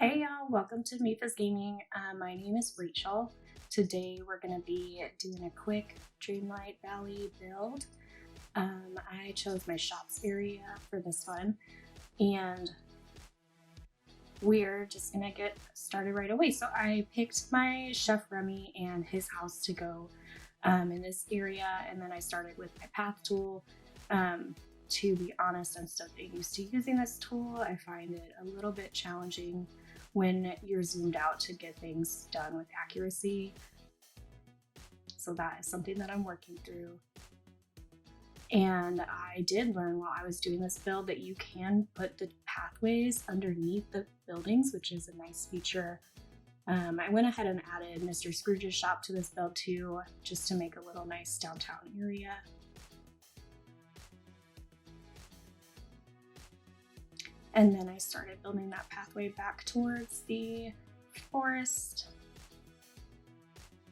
Hey y'all, welcome to Mipha's Gaming. My name is Rachel. Today we're going to be doing a quick Dreamlight Valley build. I chose my shops area for this one, and we're just going to get started right away. So I picked my Chef Remy and his house to go in this area, and then I started with my path tool. To be honest, I'm still getting used to using this tool. I find it a little bit challenging when you're zoomed out to get things done with accuracy. So that is something that I'm working through. And I did learn while I was doing this build that you can put the pathways underneath the buildings, which is a nice feature. I went ahead and added Mr. Scrooge's shop to this build too, just to make a little nice downtown area. And then I started building that pathway back towards the forest.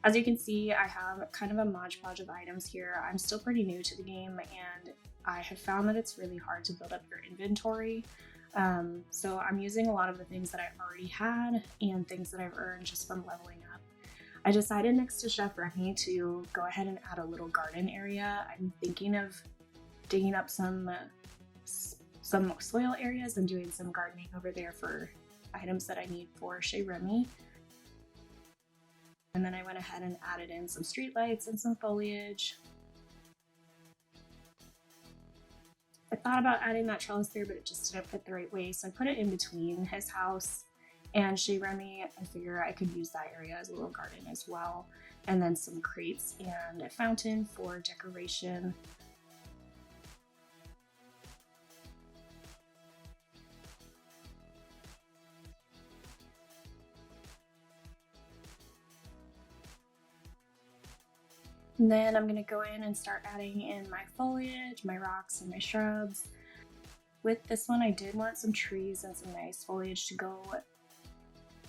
As you can see, I have kind of a modge podge of items here. I'm still pretty new to the game, and I have found that it's really hard to build up your inventory. So I'm using a lot of the things that I already had and things that I've earned just from leveling up. I decided next to Chef Remy to go ahead and add a little garden area. I'm thinking of digging up some soil areas and doing some gardening over there for items that I need for Chez Remy. And then I went ahead and added in some street lights and some foliage. I thought about adding that trellis there, but it just didn't fit the right way, so I put it in between his house and Chez Remy. I figure I could use that area as a little garden as well. And then some crates and a fountain for decoration. And then I'm gonna go in and start adding in my foliage, my rocks, and my shrubs. With this one, I did want some trees and some nice foliage to go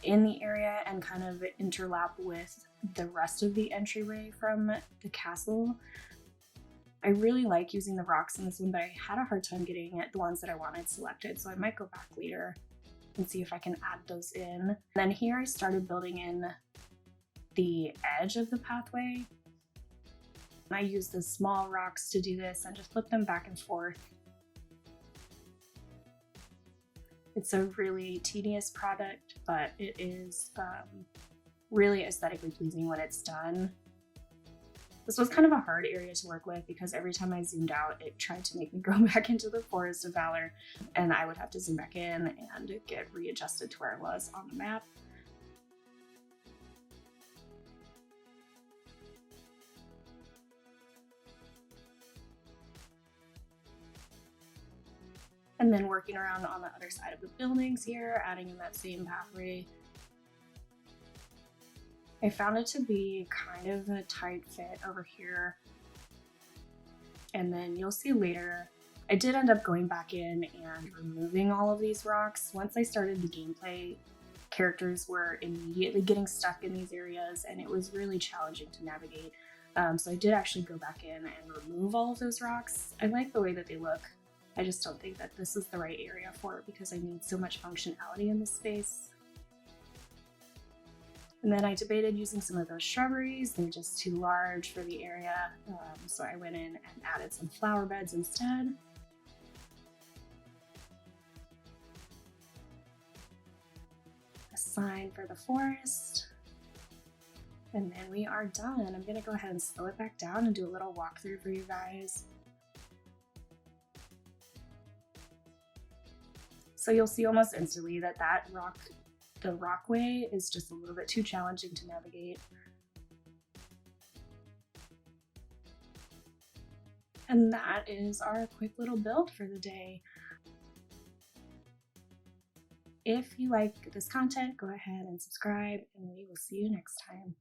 in the area and kind of interlap with the rest of the entryway from the castle. I really like using the rocks in this one, but I had a hard time getting the ones that I wanted selected, so I might go back later and see if I can add those in. And then here I started building in the edge of the pathway. I use the small rocks to do this and just flip them back and forth. It's a really tedious product, but it is really aesthetically pleasing when it's done. This was kind of a hard area to work with because every time I zoomed out, it tried to make me go back into the Forest of Valor, and I would have to zoom back in and get readjusted to where I was on the map. And then working around on the other side of the buildings here, adding in that same pathway. I found it to be kind of a tight fit over here. And then you'll see later, I did end up going back in and removing all of these rocks. Once I started the gameplay, characters were immediately getting stuck in these areas, and it was really challenging to navigate. So I did actually go back in and remove all of those rocks. I like the way that they look. I just don't think that this is the right area for it because I need so much functionality in this space. And then I debated using some of those shrubberies. They're just too large for the area, so I went in and added some flower beds instead. A sign for the forest. And then we are done. I'm gonna go ahead and slow it back down and do a little walkthrough for you guys. So you'll see almost instantly that the rockway is just a little bit too challenging to navigate. And that is our quick little build for the day. If you like this content, go ahead and subscribe, and we will see you next time.